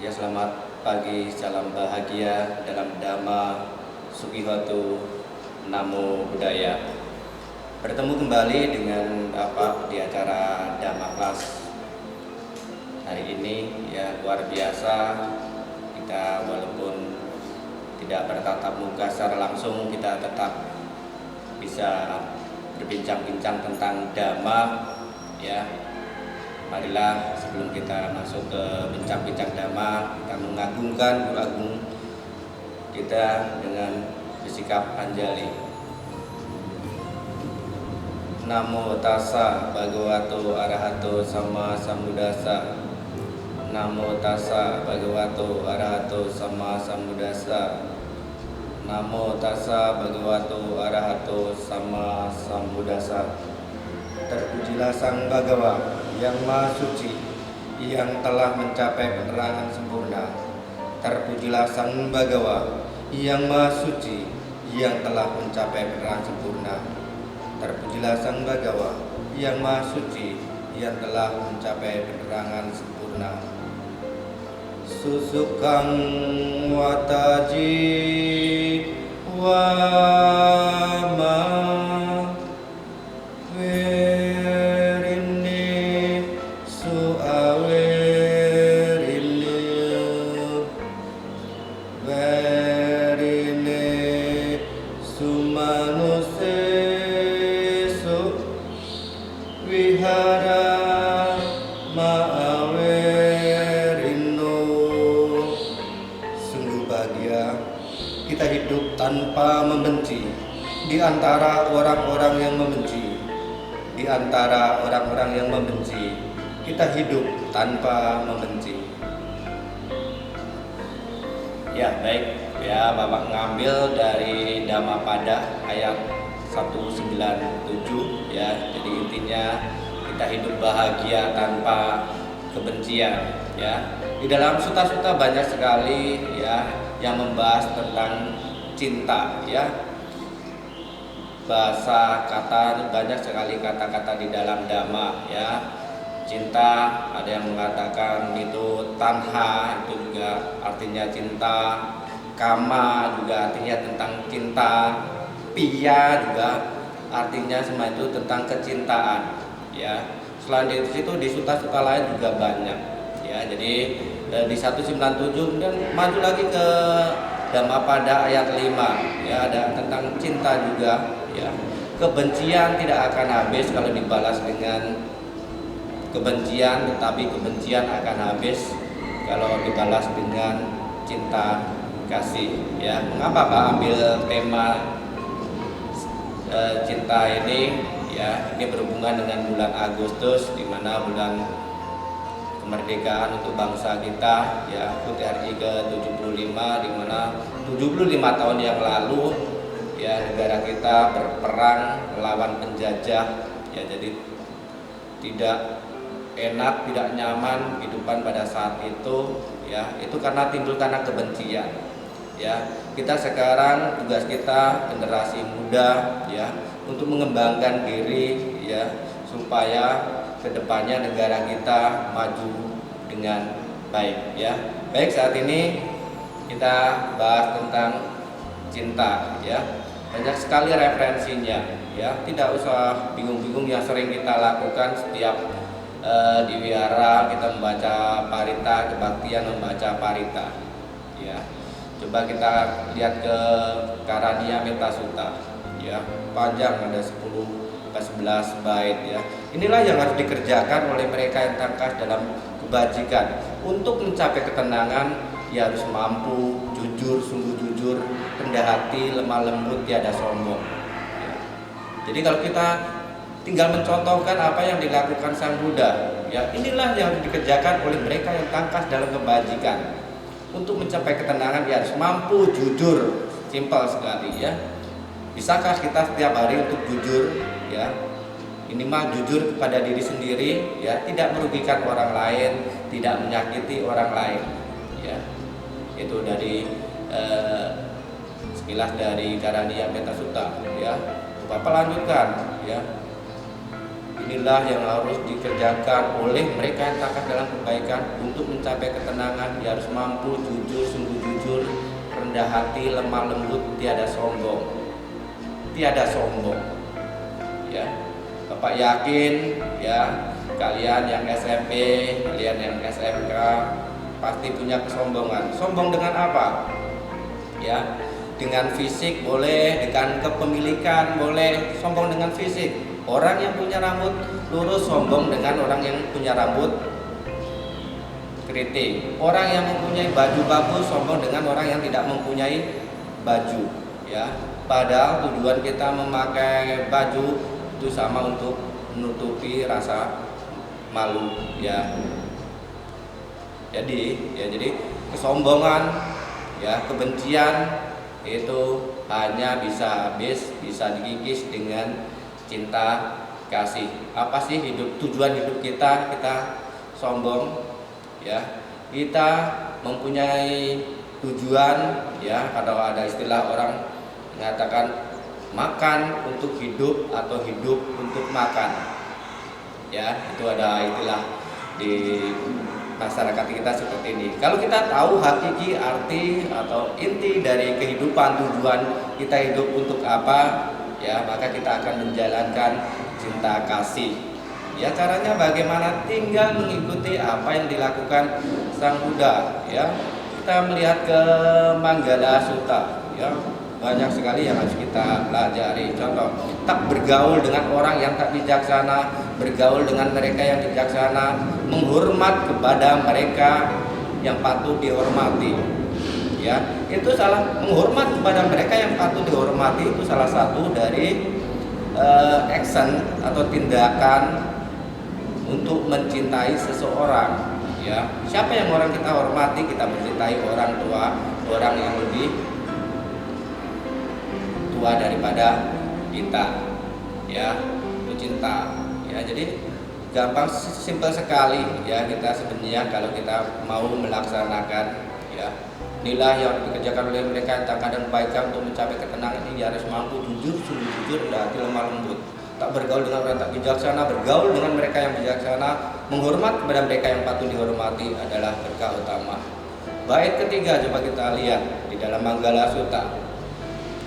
Ya, selamat pagi, salam bahagia dalam Dhamma Sukihatu Namo Buddhaya. Bertemu kembali dengan Bapak di acara Dhamma Class hari ini. Ya, luar biasa, kita walaupun tidak bertatap muka secara langsung, kita tetap bisa berbincang-bincang tentang Dhamma. Ya, marilah sebelum kita masuk ke bincang-bincang Dhamma, kita mengagungkan Guru Agung kita dengan bersikap anjali. Namo tassa bhagavato arahato sama sambuddhassa. Namo tassa bhagavato arahato sama sambuddhassa. Namo tassa bhagavato arahato sama sambuddhassa. Terpujilah Sang Bhagawa yang Maha Suci, yang telah mencapai penerangan sempurna. Terpujilah Sang Bhagawa yang Maha Suci, yang telah mencapai penerangan sempurna. Terpujilah Sang Bhagawa yang Maha Suci, yang telah mencapai penerangan sempurna. Susukang wataji wama kita hidup tanpa membenci di antara orang-orang yang membenci. Di antara orang-orang yang membenci, kita hidup tanpa membenci. Ya, baik. Ya, Bapak ngambil dari Dhammapada ayat 197 ya. Jadi intinya kita hidup bahagia tanpa kebencian ya. Di dalam suta-suta banyak sekali ya yang membahas tentang cinta ya. Bahasa kata, banyak sekali kata-kata di dalam Dhamma ya. Cinta, ada yang mengatakan itu tanha, itu juga artinya cinta. Kama juga artinya tentang cinta. Piya juga artinya semua itu tentang kecintaan ya. Selain itu di suta-suta lain juga banyak ya. Jadi di 197 dan maju lagi ke Dhammapada ayat 5 ya, ada tentang cinta juga ya. Kebencian tidak akan habis kalau dibalas dengan kebencian, tetapi kebencian akan habis kalau dibalas dengan cinta kasih ya. Mengapa Pak ambil tema cinta ini ya? Ini berhubungan dengan bulan Agustus, di mana bulan kemerdekaan untuk bangsa kita ya, HUT RI ke-75, di mana 75 tahun yang lalu ya negara kita berperang melawan penjajah ya. Jadi tidak enak, tidak nyaman kehidupan pada saat itu ya. Itu karena kebencian ya. Kita sekarang tugas kita generasi muda ya untuk mengembangkan diri ya, supaya kedepannya negara kita maju dengan baik ya. Baik, saat ini kita bahas tentang cinta ya. Banyak sekali referensinya ya. Tidak usah bingung-bingung yang sering kita lakukan setiap di wihara kita membaca parita, kebaktian membaca parita ya. Coba kita lihat ke Karaniya Metta Sutta ya. Panjang, ada 10-11 bait ya. Inilah yang harus dikerjakan oleh mereka yang tangkas dalam kebajikan. Untuk mencapai ketenangan, ya harus mampu jujur, sungguh jujur, rendah hati, lemah lembut, tiada sombong ya. Jadi kalau kita tinggal mencontohkan apa yang dilakukan Sang Buddha ya, inilah yang harus dikerjakan oleh mereka yang tangkas dalam kebajikan. Untuk mencapai ketenangan, ya harus mampu jujur. Simpel sekali ya. Bisakah kita setiap hari untuk jujur ya? Minimal jujur kepada diri sendiri ya, tidak merugikan orang lain, tidak menyakiti orang lain ya. Itu dari sekilas dari Karaniya Metta Sutta ya. Bapak lanjutkan ya. Di inilah yang harus dikerjakan oleh mereka yang takut dalam kebaikan. Untuk mencapai ketenangan, dia harus mampu jujur, sungguh jujur, rendah hati, lemah lembut, tiada sombong. Tiada sombong. Ya, Bapak yakin ya, kalian yang SMP, kalian yang SMK pasti punya kesombongan. Sombong dengan apa? Ya, dengan fisik boleh, dengan kepemilikan boleh. Sombong dengan fisik. Orang yang punya rambut lurus sombong dengan orang yang punya rambut keriting. Orang yang mempunyai baju bagus sombong dengan orang yang tidak mempunyai baju. Ya, padahal tujuan kita memakai baju itu sama, untuk menutupi rasa malu. Ya, jadi kesombongan, ya, kebencian itu hanya bisa dikikis dengan cinta kasih. Apa sih tujuan hidup kita sombong? Ya, kita mempunyai tujuan, ya, kalau ada istilah orang mengatakan makan untuk hidup atau hidup untuk makan. Ya, itu ada istilah di masyarakat kita seperti ini. Kalau kita tahu hakiki arti atau inti dari kehidupan, tujuan kita hidup untuk apa, ya, maka kita akan menjalankan cinta kasih. Ya, caranya bagaimana? Tinggal mengikuti apa yang dilakukan Sang Buddha. Ya, kita melihat ke Manggala Sutta. Ya, banyak sekali yang harus kita pelajari. Contoh, tak bergaul dengan orang yang tak bijaksana, bergaul dengan mereka yang bijaksana, menghormat kepada mereka yang patut dihormati. Ya, itu salah, menghormat kepada mereka yang patut dihormati itu salah satu dari action atau tindakan untuk mencintai seseorang. Ya, siapa yang orang kita hormati, kita mencintai orang tua, orang yang lebih tua daripada kita. Ya, itu cinta. Ya, jadi gampang, simpel sekali ya kita sebenarnya kalau kita mau melaksanakan, ya, inilah yang dikerjakan oleh mereka yang takkan dan kebaikan. Untuk mencapai ketenangan ini harus mampu jujur, sungguh jujur, dan hati lemah lembut. Tak bergaul dengan orang tak bijaksana, bergaul dengan mereka yang bijaksana, menghormat kepada mereka yang patut dihormati adalah berkah utama. Bait ketiga coba kita lihat di dalam Manggala Sutta.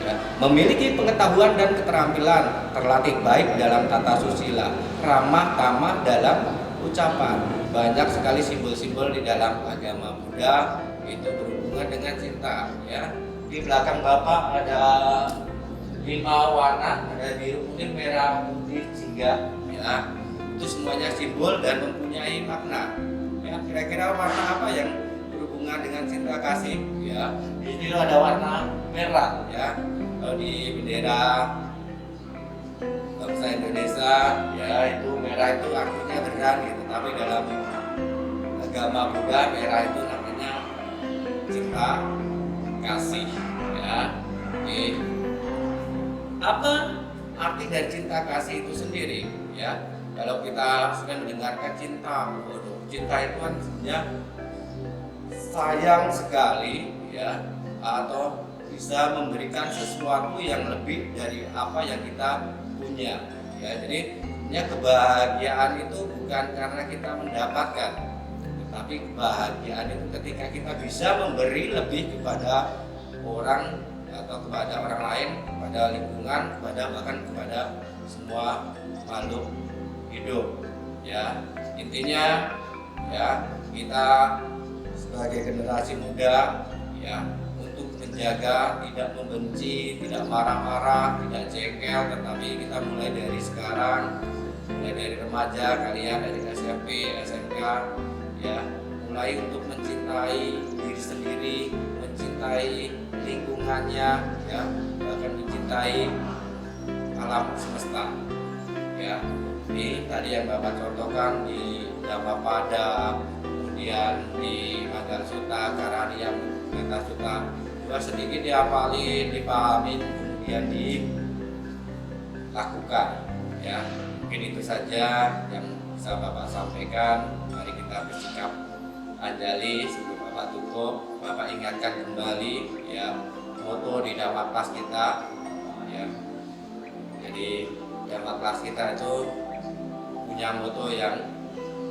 Ya, memiliki pengetahuan dan keterampilan, terlatih baik dalam tata susila, ramah tamah dalam ucapan. Banyak sekali simbol-simbol di dalam agama Buddha itu berhubungan dengan cinta. Ya, di belakang Bapak ada 5 warna, ada biru, kuning, merah, putih, jingga. Ya, itu semuanya simbol dan mempunyai makna. Ya, kira-kira warna apa yang berhubungan dengan cinta kasih? Ya, di sini ada warna merah. Ya, kalau di bendera bangsa Indonesia, ya, itu merah itu artinya berat gitu. Tapi dalam agama Buddha merah itu namanya cinta kasih. Ya, apa arti dari cinta kasih itu sendiri? Ya, kalau kita sedang mendengarkan cinta, cinta itu kan sebenarnya sayang sekali, ya, atau bisa memberikan sesuatu yang lebih dari apa yang kita punya. Ya, jadi kebahagiaan itu bukan karena kita mendapatkan, tetapi kebahagiaan itu ketika kita bisa memberi lebih kepada orang atau kepada orang lain, kepada lingkungan, bahkan kepada semua makhluk hidup. Ya, intinya, ya, kita sebagai generasi muda, ya, untuk menjaga tidak membenci, tidak marah-marah, tidak jengkel, tetapi kita mulai dari sekarang, mulai dari remaja kalian, dari SMP, SMK, ya, mulai untuk mencintai diri sendiri, mencintai lingkungannya, ya, bahkan mencintai alam semesta. Ya, ini tadi yang Bapak contohkan di Dhammapada, kemudian di Manggala Sutta, Karaniya Metta Sutta, juga sedikit dihafalin, dipahamin, kemudian dilakukan. Ya, mungkin itu saja yang bisa Bapak sampaikan. Mari kita bersikap anjali sebelum Bapak tutup. Bapak ingatkan kembali, ya, moto di Dhamma Class kita. Ya, jadi Dhamma Class kita itu punya moto yang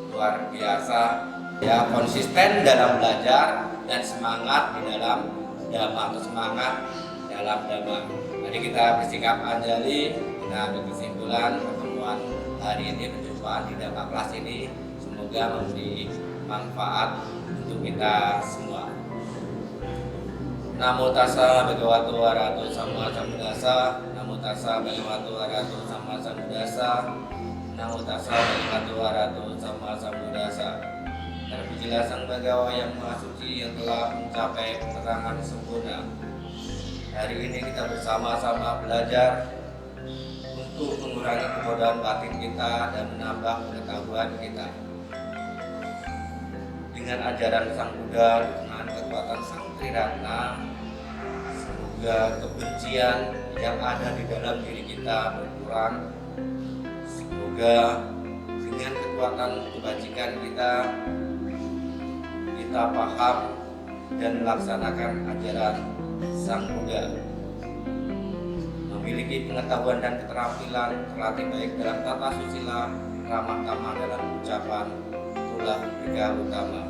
luar biasa, ya, konsisten dalam belajar dan semangat di dalam dhamma, atau semangat dalam dhamma. Jadi kita bersikap anjali. Kita berkesimpulan pertemuan hari ini, perjumpaan di Dhamma kelas ini semoga memberi manfaat untuk kita semua. Namo tassa bhagavato arahato samma sambuddhassa. Namo tassa bhagavato arahato samma sambuddhassa. Namo tassa bhagavato arahato samma sambuddhassa. Terpujilah Sang Bhagawa yang Maha Suci yang telah mencapai penerangan sempurna. Hari ini kita bersama-sama belajar untuk mengurangi kebodohan batin kita dan menambah pengetahuan kita. Dengan ajaran Sang Buddha, dengan kekuatan Sang Triratna, semoga kebencian yang ada di dalam diri kita berkurang. Semoga dengan kekuatan kebajikan kita paham dan melaksanakan ajaran Sang Buddha, memiliki pengetahuan dan keterampilan terlatih baik dalam tata susila, ramah tamah dalam ucapan, itulah tiga utama.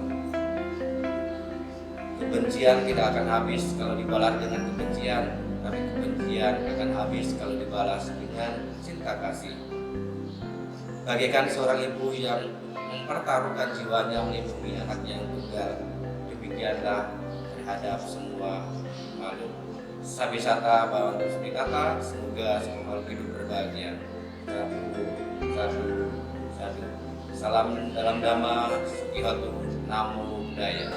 Kebencian tidak akan habis kalau dibalas dengan kebencian, tapi kebencian akan habis kalau dibalas dengan cinta kasih. Bagaikan seorang ibu yang mempertaruhkan jiwanya melindungi anaknya yang tunggal, demikianlah terhadap semua makhluk. Sabisata Bhavantu Sukhitata, semoga semua makhluk hidup berbahagia. Satu. Salam dalam Dhamma, Sukhihotu, Namo Buddhaya.